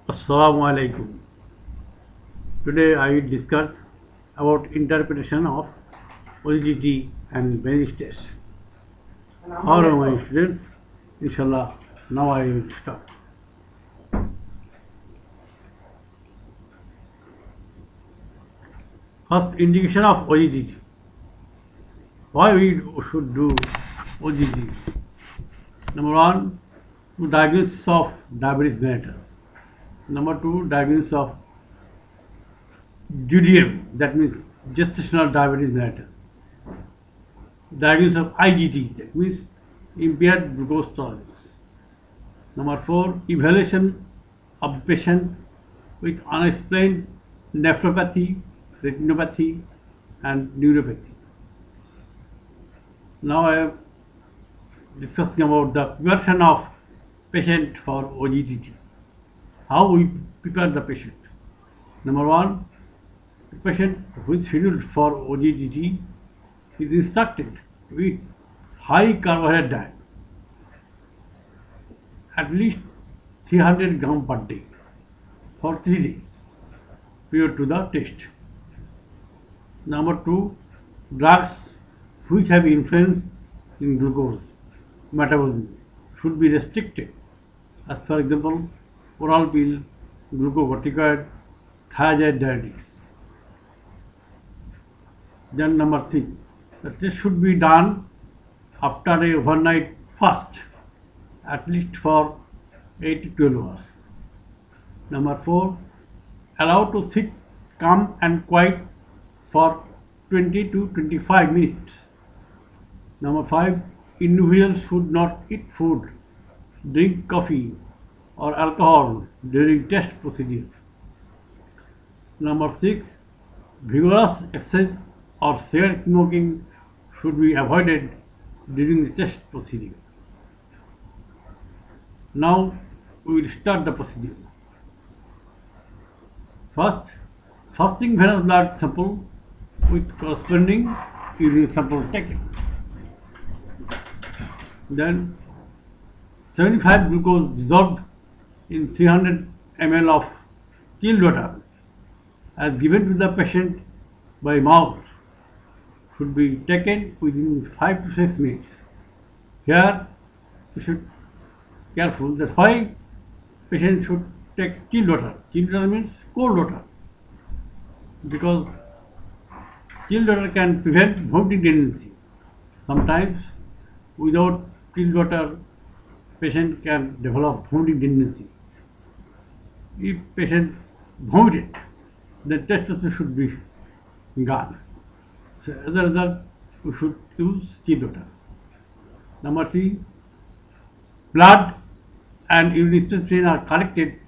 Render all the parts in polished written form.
Assalamu alaikum. Today I will discuss about interpretation of OGT and bench test. How are my students? Inshallah, now I will start. First, indication of OGT. Why we should do OGT? Number one, to diagnosis of diabetes mellitus. Number two, diagnosis of GDM, that means gestational diabetes mellitus. Diagnosis of IGT, that means impaired glucose tolerance. Number four, evaluation of the patient with unexplained nephropathy, retinopathy, and neuropathy. Now I am discussing about the preparation of patient for OGTT. How we prepare the patient? Number one, the patient who is scheduled for OGTT is instructed to eat high carbohydrate diet, at least 300 grams per day for 3 days prior to the test. Number two, drugs which have influence in glucose metabolism should be restricted, as for example, oral pill, glucocorticoid, thiazide diuretics. Then number three, the test should be done after a overnight fast, at least for 8 to 12 hours. Number four, allow to sit calm and quiet for 20 to 25 minutes. Number five, individuals should not eat food, drink coffee or alcohol during test procedure. Number six, vigorous exercise or cigarette smoking should be avoided during the test procedure. Now we will start the procedure. First, fasting venous blood sample with corresponding urine sample taken. Then 75 glucose dissolved in 300 ml of chilled water as given to the patient by mouth should be taken within 5 to 6 minutes. Here we should be careful that why patient should take chilled water. Chilled water means cold water, because chilled water can prevent vomiting tendency. Sometimes without chilled water patient can develop vomiting tendency. If patient vomited, then testosterone should be gone. So as a result, we should use chilled water. Number three, blood and urine strain are collected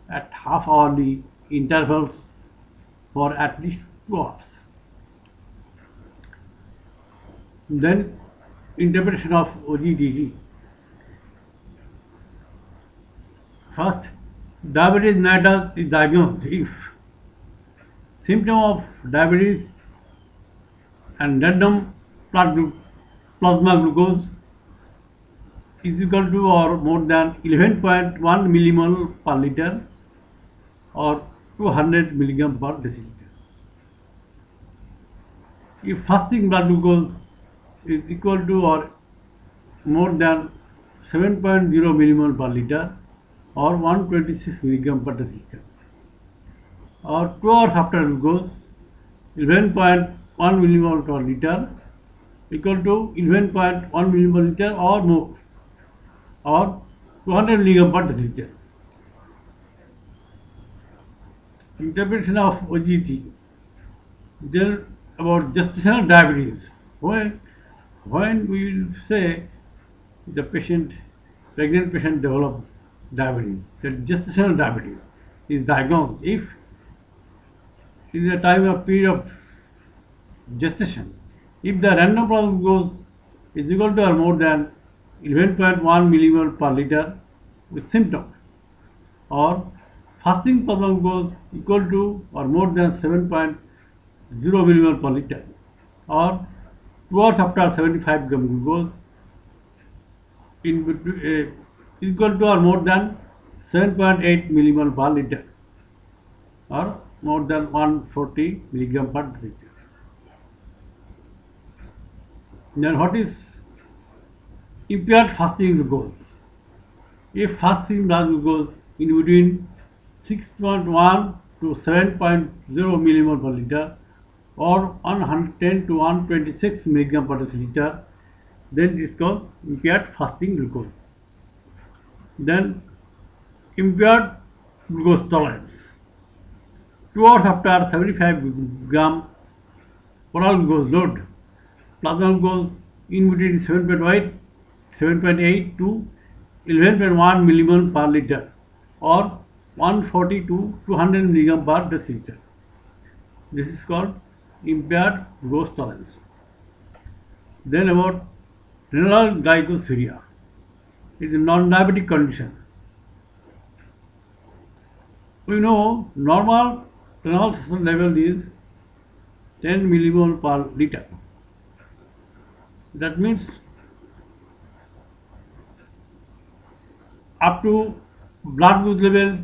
at half-hourly intervals for at least 2 hours. Then interpretation of OGTT. First, diabetes mellitus is diagnosed if symptom of diabetes and random plasma glucose is equal to or more than 11.1 millimole per liter or 200 milligram per deciliter. If fasting blood glucose is equal to or more than 7.0 millimole per liter or 126 milligram per deciliter, or 2 hours after glucose 11.1 millimole per liter equal to 11.1 millimole liter or more, or 200 milligram per deciliter. Interpretation of OGT. Then about gestational diabetes. When we will say the pregnant patient develop diabetes, that gestational diabetes is diagnosed if in the time of period of gestation, if the random plasma glucose is equal to or more than 11.1 millimole per liter with symptoms, or fasting plasma glucose equal to or more than 7.0 millimole per liter, or 2 hours after 75 gram glucose in between, equal to or more than 7.8 millimole per liter or more than 140 milligram per liter. Then what is impaired fasting glucose? If fasting blood glucose in between 6.1 to 7.0 millimole per liter or 110 to 126 milligram per deciliter, then it is called impaired fasting glucose. Then impaired glucose tolerance. 2 hours after 75 gram oral glucose load, plasma glucose in between 7.8 to 11.1 millimole per liter or 140 to 200 milligram per deciliter. This is called impaired glucose tolerance. Then about renal glycosuria. It is a non-diabetic condition. We know normal renal sugar level is 10 millimole per liter. That means up to blood glucose level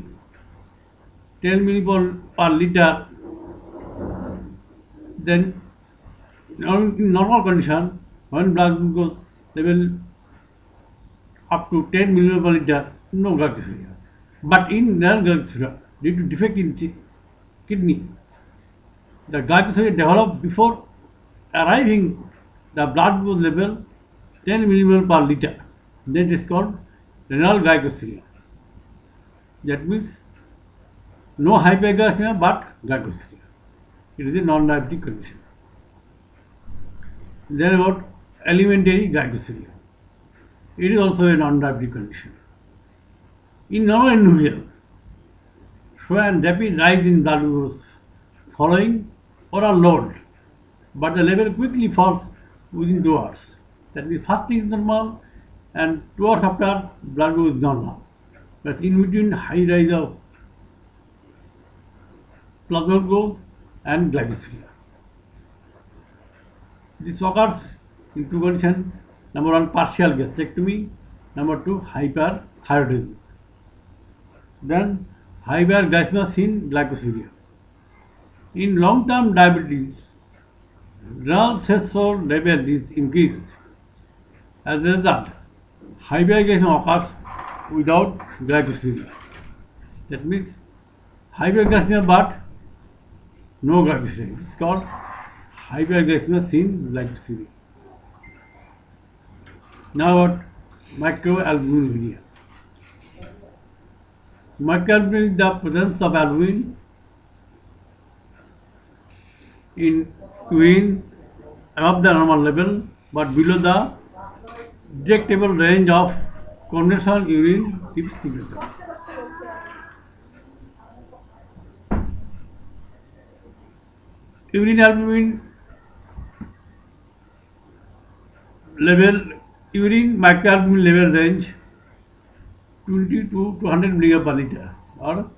10 millimole per liter, then in normal condition, when blood glucose level up to 10 millimole per liter, no glycosuria. But in renal glycosuria, due to defect in kidney, the glycosuria developed before arriving the blood glucose level 10 millimole per liter. Then it is called renal glycosuria. That means no hyperglycemia but glycosuria. It is a non-diabetic condition. Then about alimentary glycosuria. It is also a non-diabetic condition. In normal individual, show an rapid rise in blood glucose following oral load, but the level quickly falls within 2 hours. That means fasting is normal and 2 hours after blood glucose is normal. But in between high rise of plasma glucose and glycosuria. This occurs in two conditions. Number one, partial gastrectomy. Number two, hyperthyroidism. Then hyperglycemia in glycosuria. In long-term diabetes, renal threshold level is increased. As a result, hyperglycemia occurs without glycosuria. That means hyperglycemia but no glycosuria. It's called hyperglycemia in glycosuria. Now about microalbuminuria. Microalbuminuria is the presence of albumin in urine above the normal level but below the detectable range of conventional urine typicity. Urine albumin level, urine microalbumin level range 20 to 200 mg per liter or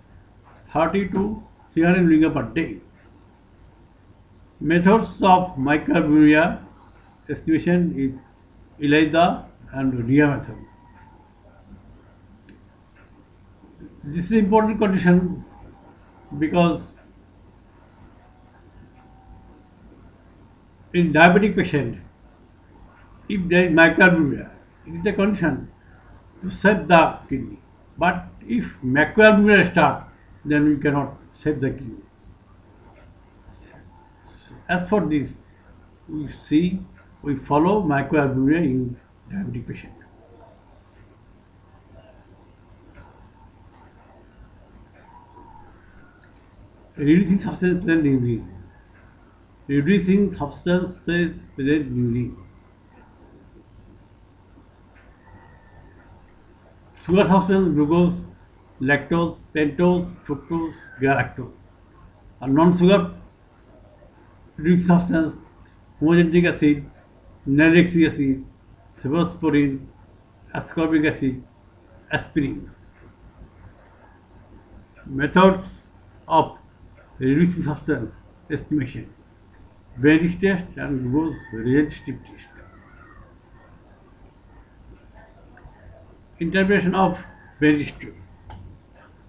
30 to 300 mg per day. Methods of microalbuminuria estimation is ELISA and RIA method. This is an important condition because in diabetic patient, if there is microalbuminuria, it is a condition to save the kidney. But if macroalbuminuria start, then we cannot save the kidney. As for this, we follow microalbuminuria in diabetic patient. Reducing substance present in urine. Reducing substances present in urine. Sugar substance, glucose, lactose, pentose, fructose, galactose. A non-sugar reducing substance, homogenetic acid, nalidixic acid, cephalosporin, ascorbic acid, aspirin. Methods of reducing substance estimation: Benedict test and glucose resistive test. Interpretation of Benedict